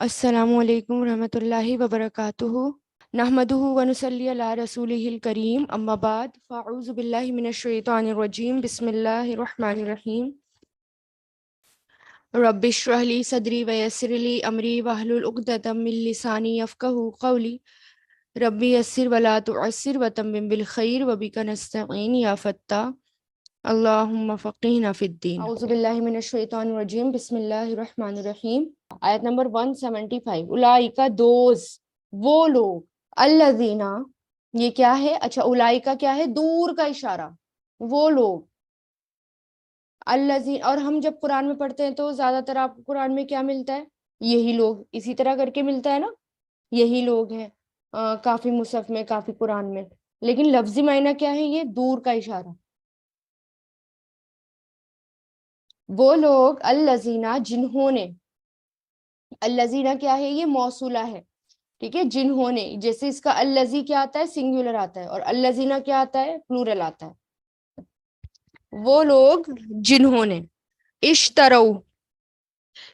السلام علیکم ورحمۃ اللہ وبرکاتہ نحمدہ ونصلی علی رسولہ الکریم اما بعد فاعوذ باللہ من الشیطان الرجیم بسم اللہ الرحمن الرحیم رب اشرح لی صدری ویسر لی امری واحلل عقدۃ من لسانی یفقہوا قولی ربی یسر ولا تعسر وتمم بالخیر وبک نستعین یا فتاح اللہم فقہنا فی الدین اعوذ باللہ من الشیطان الرجیم بسم اللہ الرحمن الرحیم آیت نمبر 175 اولئک دوز وہ لوگ الذین یہ کیا ہے اچھا اولئک کیا ہے دور کا اشارہ وہ لوگ الذین اور ہم جب قرآن میں پڑھتے ہیں تو زیادہ تر آپ کو قرآن میں کیا ملتا ہے یہی لوگ اسی طرح کر کے ملتا ہے نا یہی لوگ ہیں کافی مصحف میں کافی قرآن میں لیکن لفظی معنی کیا ہے یہ دور کا اشارہ وہ لوگ الذین جنہوں نے الذین کیا ہے یہ موصولہ ہے ٹھیک ہے جنہوں نے جیسے اس کا الذی کیا آتا ہے سنگولر آتا ہے اور الذین کیا آتا ہے پلورل آتا ہے وہ لوگ جنہوں نے اشترو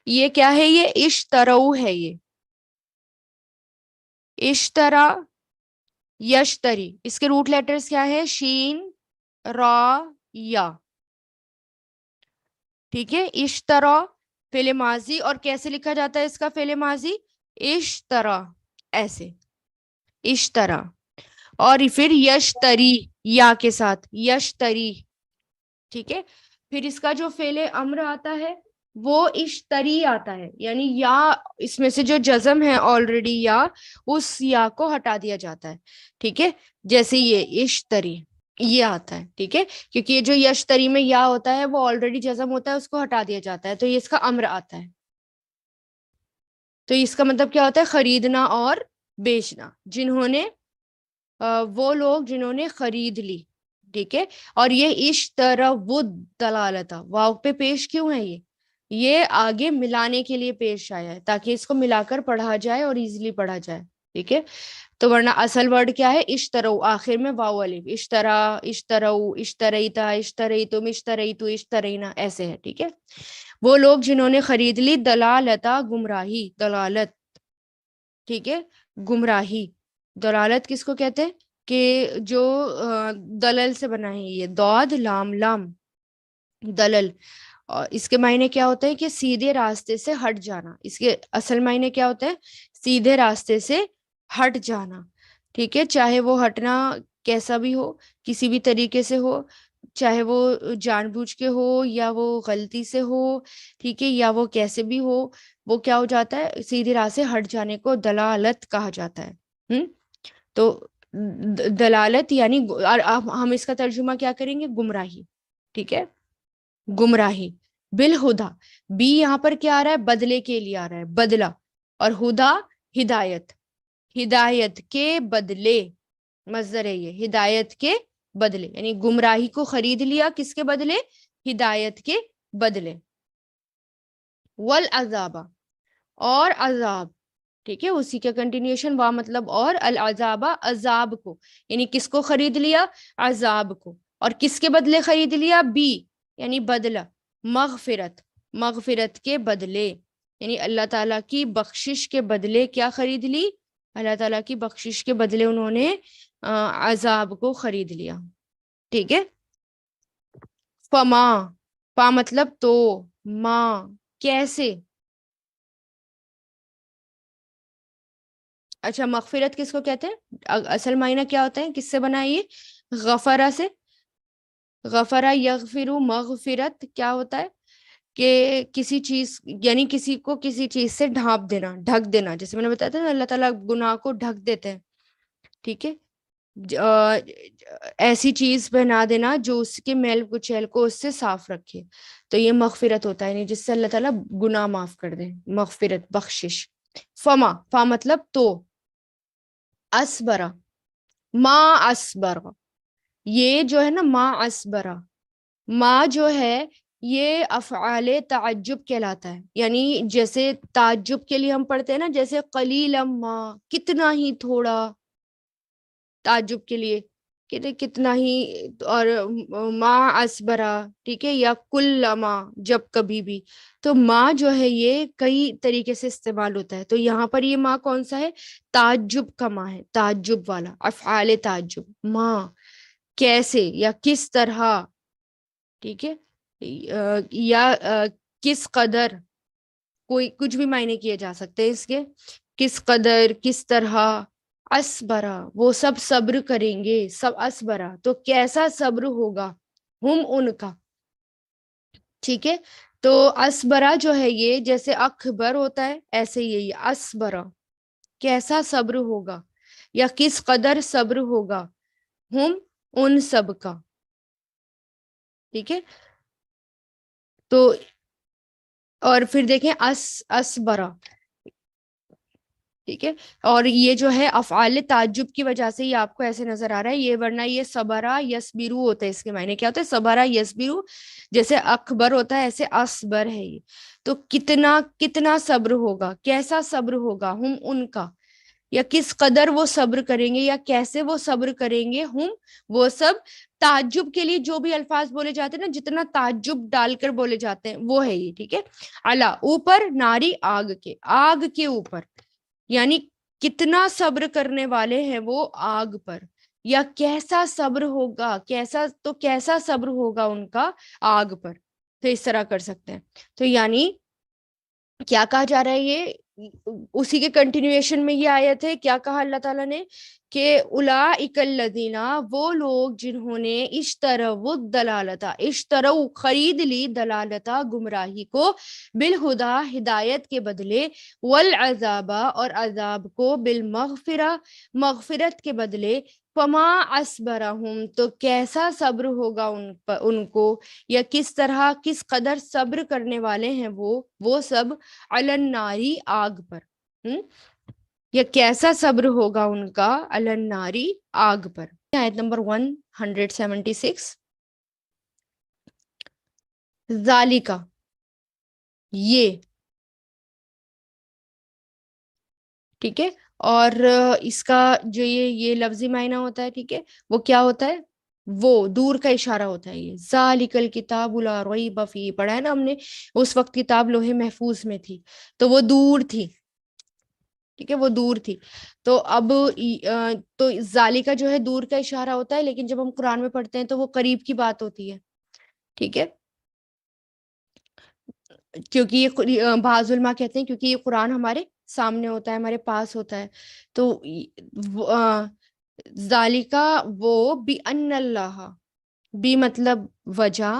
یہ کیا ہے یہ اشترو ہے یہ اشترا یشتری اس کے روٹ لیٹرز کیا ہے شین را یا ٹھیک ہے اشترا فعل ماضی اور کیسے لکھا جاتا ہے اس کا فعل ماضی اشترا ایسے اشترا اور پھر یشتری یا کے ساتھ یشتری ٹھیک ہے پھر اس کا جو فعل امر آتا ہے وہ اشتری آتا ہے یعنی یا اس میں سے جو جزم ہے آلریڈی یا اس یا کو ہٹا دیا جاتا ہے ٹھیک ہے جیسے یہ اشتری یہ آتا ہے ٹھیک ہے کیونکہ یہ جو یشتری میں یا ہوتا ہے وہ آلریڈی جزم ہوتا ہے اس کو ہٹا دیا جاتا ہے تو یہ اس کا امر آتا ہے تو اس کا مطلب کیا ہوتا ہے خریدنا اور بیچنا جنہوں نے وہ لوگ جنہوں نے خرید لی ٹھیک ہے اور یہ اشتروا دلالتا واو پہ پیش کیوں ہے یہ آگے ملانے کے لیے پیش آیا ہے تاکہ اس کو ملا کر پڑھا جائے اور ایزیلی پڑھا جائے ٹھیک ہے تو ورنہ اصل ورڈ کیا ہے اشترو آخر میں واو الف اشترا اشترو اشتریتا اشتریتم اشتریتو اشترینا ایسے ہے ٹھیک ہے وہ لوگ جنہوں نے خرید لی دلالتا گمراہی دلالت ٹھیک ہے گمراہی دلالت کس کو کہتے ہیں کہ جو دلل سے بنا ہے یہ داد لام لام دلل اور اس کے معنی کیا ہوتا ہے کہ سیدھے راستے سے ہٹ جانا اس کے اصل معنی کیا ہوتا ہے سیدھے راستے سے ہٹ جانا ٹھیک ہے چاہے وہ ہٹنا کیسا بھی ہو کسی بھی طریقے سے ہو چاہے وہ جان بوجھ کے ہو یا وہ غلطی سے ہو ٹھیک ہے یا وہ کیسے بھی ہو وہ کیا ہو جاتا ہے سیدھی راہ سے ہٹ جانے کو دلالت کہا جاتا ہے تو دلالت یعنی ہم اس کا ترجمہ کیا کریں گے گمراہی ٹھیک ہے گمراہی بالہدا بی یہاں پر کیا آ رہا ہے بدلے کے لیے آ رہا ہے بدلہ اور ہدا ہدایت ہدایت کے بدلے مصدر ہے یہ ہدایت کے بدلے یعنی گمراہی کو خرید لیا کس کے بدلے ہدایت کے بدلے والعذاب اور عذاب ٹھیک ہے اسی کا کنٹینیوشن وا مطلب اور العذاب عذاب کو یعنی کس کو خرید لیا عذاب کو اور کس کے بدلے خرید لیا بی یعنی بدلہ مغفرت مغفرت کے بدلے یعنی اللہ تعالیٰ کی بخشش کے بدلے کیا خرید لی اللہ تعالیٰ کی بخشش کے بدلے انہوں نے عذاب کو خرید لیا ٹھیک ہے فما فا مطلب تو ماں کیسے اچھا مغفرت کس کو کہتے ہیں اصل معنی کیا ہوتا ہے کس سے بنا یہ غفرہ سے غفرہ یغفرو مغفرت کیا ہوتا ہے کہ کسی چیز یعنی کسی کو کسی چیز سے ڈھانپ دینا ڈھک دینا جیسے میں نے بتایا تھا اللہ تعالیٰ گناہ کو ڈھک دیتے ہیں ٹھیک ہے ایسی چیز بنا دینا جو اس کے میل کچیل کو اس سے صاف رکھے تو یہ مغفرت ہوتا ہے جس سے اللہ تعالیٰ گناہ معاف کر دے مغفرت بخشش فما فا مطلب تو اسبرا ما اسبرا یہ جو ہے نا ما اسبرا ما جو ہے یہ افعال تعجب کہلاتا ہے یعنی جیسے تعجب کے لیے ہم پڑھتے ہیں نا جیسے قلیلا ما کتنا ہی تھوڑا تعجب کے لیے کہ کتنا ہی، اور ما اسبرا، ٹھیک ہے، یا کلما، جب کبھی بھی. تو ما جو ہے یہ کئی طریقے سے استعمال ہوتا ہے. تو یہاں پر یہ ما کون سا ہے؟ تعجب کا ما ہے، تعجب والا، افعال تعجب. ما کیسے یا کس طرح، ٹھیک ہے، یا کس قدر، کوئی کچھ بھی معنی کیے جا سکتے ہیں اس کے. کس قدر، کس طرح. اسبرا وہ سب صبر کریں گے، سب اسبرا تو کیسا صبر ہوگا، ہم ان کا. ٹھیک ہے، تو اسبرا جو ہے یہ جیسے اکبر ہوتا ہے ایسے یہ اسبرا کیسا صبر ہوگا یا کس قدر صبر ہوگا، ہم ان سب کا. ٹھیک ہے، تو اور پھر دیکھیں اسبرا. ٹھیک ہے، اور یہ جو ہے افعال تعجب کی وجہ سے یہ آپ کو ایسے نظر آ رہا ہے یہ، ورنہ یہ صبرا یسبرو ہوتا ہے. اس کے معنی کیا ہوتا ہے؟ صبرا یسبرو، جیسے اکبر ہوتا ہے ایسے اصبر ہے یہ. تو کتنا کتنا صبر ہوگا، کیسا صبر ہوگا، ہم ان کا، یا کس قدر وہ صبر کریں گے یا کیسے وہ صبر کریں گے، ہم وہ سب. تعجب کے لیے جو بھی الفاظ بولے جاتے ہیں نا، جتنا تعجب ڈال کر بولے جاتے ہیں وہ ہے یہ. ٹھیک ہے، الا اوپر، ناری آگ کے، آگ کے اوپر، یعنی کتنا صبر کرنے والے ہیں وہ آگ پر، یا کیسا صبر ہوگا، کیسا تو کیسا صبر ہوگا ان کا آگ پر. تو اس طرح کر سکتے ہیں. تو یعنی کیا کہا جا رہا ہے، یہ اسی کے کنٹینیویشن میں یہ آیت ہے. کیا کہا اللہ تعالیٰ نے کہ اولئک الذین، وہ لوگ جنہوں نے اشتروا الضلالۃ، اشتروا خرید لی، دلالتا گمراہی کو، بالہدا ہدایت کے بدلے، والعذاب اور عذاب کو، بالمغفرہ مغفرت کے بدلے. فما اصبرہم تو کیسا صبر ہوگا ان کو، یا کس طرح کس قدر صبر کرنے والے ہیں وہ سب، علی الناری آگ پر. یا کیسا صبر ہوگا ان کا علی الناری آگ پر. آیت نمبر 176. ذالکا یہ، ٹھیک ہے، اور اس کا جو یہ لفظی معنی ہوتا ہے، ٹھیک ہے، وہ کیا ہوتا ہے؟ وہ دور کا اشارہ ہوتا ہے. یہ ذالک الکتاب لا ریب فیہ پڑھا ہے نا ہم نے. اس وقت کتاب لوح محفوظ میں تھی تو وہ دور تھی. ٹھیک ہے، وہ دور تھی. تو اب تو ذالکا جو ہے دور کا اشارہ ہوتا ہے، لیکن جب ہم قرآن میں پڑھتے ہیں تو وہ قریب کی بات ہوتی ہے. ٹھیک ہے، کیونکہ یہ بعض علماء کہتے ہیں کیونکہ یہ قرآن ہمارے سامنے ہوتا ہے، ہمارے پاس ہوتا ہے. تو ذالکا وہ، بِأَنَّ اللہ، بھی مطلب وجہ،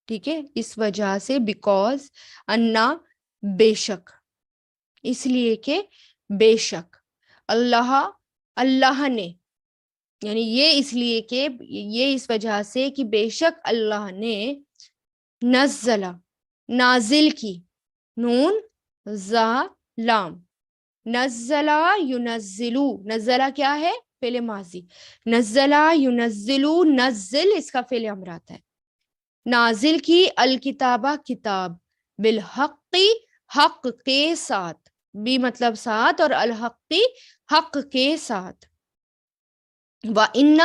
ٹھیک ہے، اس وجہ سے، بیکوز، انا بے شک، اس لیے کہ بے شک، اللہ اللہ نے، یعنی یہ اس لیے کہ یہ اس وجہ سے کہ بے شک اللہ نے، نزلہ نازل کی، نون زا لام، نزلہ ینزلو، نزلہ کیا ہے؟ فعل ماضی. نزلہ ینزلو، نزل اس کا فعل امر آتا ہے. نازل کی، الکتابہ کتاب، بالحقی حق کے ساتھ، بھی مطلب ساتھ، اور الحقی حق کے ساتھ. وَإِنَّ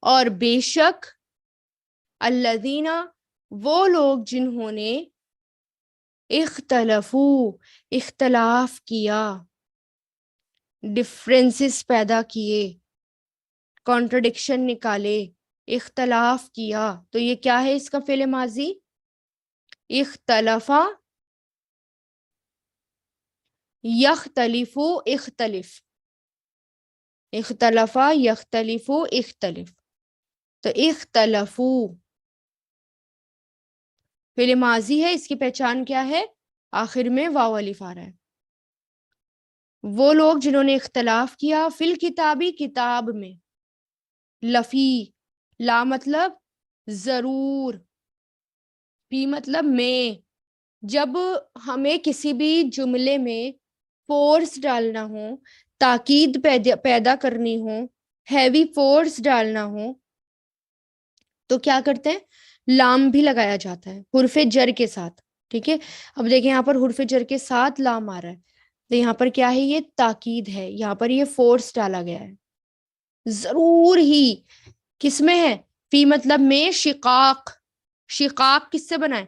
اور بے شک، الذین وہ لوگ جنہوں نے، اختلاف کیا، ڈفرینسز پیدا کیے، کانٹرڈکشن نکالے، اختلاف کیا. تو یہ کیا ہے اس کا فعل ماضی؟ اختلفا، یختلف، اختلف، اختلفا یختلف، اختلف. تو اختلفو فعل ماضی ہے، اس کی پہچان کیا ہے؟ آخر میں واو الف آ رہا ہے. وہ لوگ جنہوں نے اختلاف کیا، فی الکتابی کتاب میں، لفی، لا مطلب ضرور، فی مطلب میں. جب ہمیں کسی بھی جملے میں فورس ڈالنا ہو، تاکید پیدا کرنی ہو، ہیوی فورس ڈالنا ہو، تو کیا کرتے ہیں؟ لام بھی لگایا جاتا ہے حرف جر کے ساتھ. ٹھیک ہے، اب دیکھیں یہاں پر حرف جر کے ساتھ لام آ رہا ہے، تو یہاں پر کیا ہے؟ یہ تاکید ہے، یہاں پر یہ فورس ڈالا گیا ہے. ضرور ہی کس میں ہے؟ فی مطلب میں شقاق. شقاق کس سے بنا ہے؟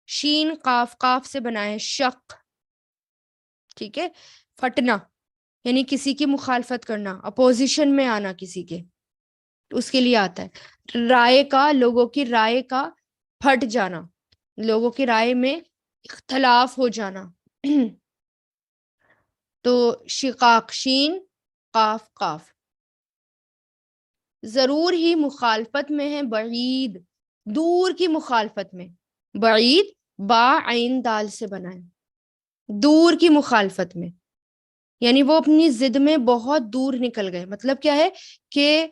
شین قاف قاف سے بنا ہے شق. ٹھیک ہے. پھٹنا یعنی کسی کی مخالفت کرنا، اپوزیشن میں آنا کسی کے، اس کے لیے آتا ہے. رائے کا، لوگوں کی رائے کا پھٹ جانا، لوگوں کی رائے میں اختلاف ہو جانا. تو شقاق شین قاف قاف. ضرور ہی مخالفت میں ہے بعید، دور کی مخالفت میں. بعید با عین دال سے بنا ہے. دور کی مخالفت میں یعنی وہ اپنی ضد میں بہت دور نکل گئے. مطلب کیا ہے کہ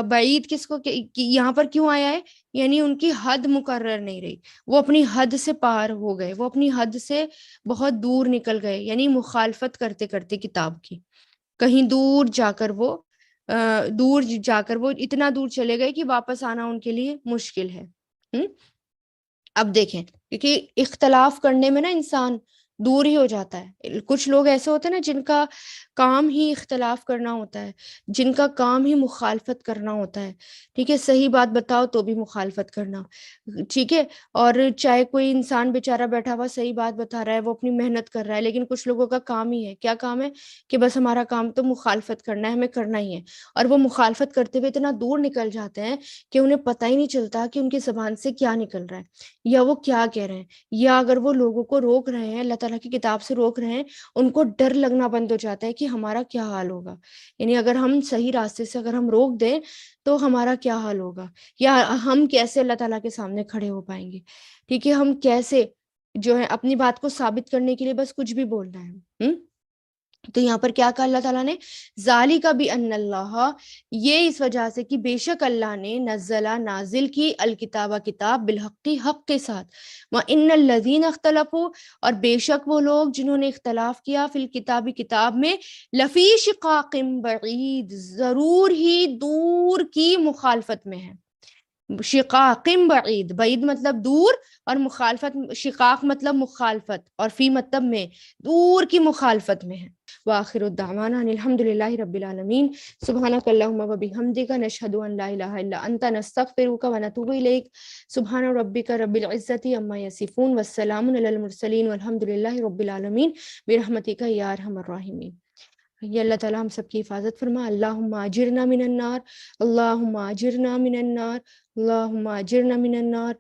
بعید کس کو یہاں پر کیوں آیا ہے؟ یعنی ان کی حد مقرر نہیں رہی، وہ اپنی حد سے پار ہو گئے، وہ اپنی حد سے بہت دور نکل گئے. یعنی مخالفت کرتے کرتے کتاب کی کہیں دور جا کر وہ اتنا دور چلے گئے کہ واپس آنا ان کے لیے مشکل ہے. اب دیکھیں، کیونکہ اختلاف کرنے میں نا انسان دور ہی ہو جاتا ہے. کچھ لوگ ایسے ہوتے ہیں نا جن کا کام ہی اختلاف کرنا ہوتا ہے، جن کا کام ہی مخالفت کرنا ہوتا ہے. ٹھیک ہے، صحیح بات بتاؤ تو بھی مخالفت کرنا. ٹھیک ہے. اور چاہے کوئی انسان بیچارہ بیٹھا ہوا صحیح بات بتا رہا ہے، وہ اپنی محنت کر رہا ہے، لیکن کچھ لوگوں کا کام ہی ہے، کیا کام ہے کہ بس ہمارا کام تو مخالفت کرنا ہے، ہمیں کرنا ہی ہے. اور وہ مخالفت کرتے ہوئے اتنا دور نکل جاتے ہیں کہ انہیں پتہ ہی نہیں چلتا کہ ان کی زبان سے کیا نکل رہا ہے یا وہ کیا کہہ رہے ہیں. یا اگر وہ لوگوں کو روک رہے ہیں، اللہ تعالیٰ کی کتاب سے روک رہے ہیں، ان کو ڈر لگنا بند ہو جاتا ہے کہ ہمارا کیا حال ہوگا. یعنی اگر ہم صحیح راستے سے اگر ہم روک دیں تو ہمارا کیا حال ہوگا، یا ہم کیسے اللہ تعالیٰ کے سامنے کھڑے ہو پائیں گے. ٹھیک ہے، ہم کیسے جو ہے اپنی بات کو ثابت کرنے کے لیے بس کچھ بھی بولنا ہے. تو یہاں پر کیا کہا اللہ تعالیٰ نے؟ ذالک بان اللہ، یہ اس وجہ سے کہ بے شک اللہ نے نزلہ نازل کی الکتاب کتاب بالحق حق کے ساتھ. وان الذین اختلفوا، اور بے شک وہ لوگ جنہوں نے اختلاف کیا فی الکتاب کتاب میں لفی شقاق بعید، ضرور ہی دور کی مخالفت میں ہے. شقاق بعید، بعید مطلب دور، اور مخالفت شقاق مطلب مخالفت، اور فی مطلب میں دور کی مخالفت میں ہے. وآخر الدعوانا ان الحمد للہ رب العالمین. سبحانک اللہم وبحمدک نشہد ان لا الہ الا انت نستغفرک ونتوب الیک. سبحان ربک رب العزۃ عما یصفون والسلام علی المرسلین والحمد للہ رب العالمین برحمتک یا ارحم الراحمین. یہ اللہ تعالیٰ ہم سب کی حفاظت فرما. اللہم اجرنا من النار، اللہم اجرنا من النار، اللہم اجرنا من النار.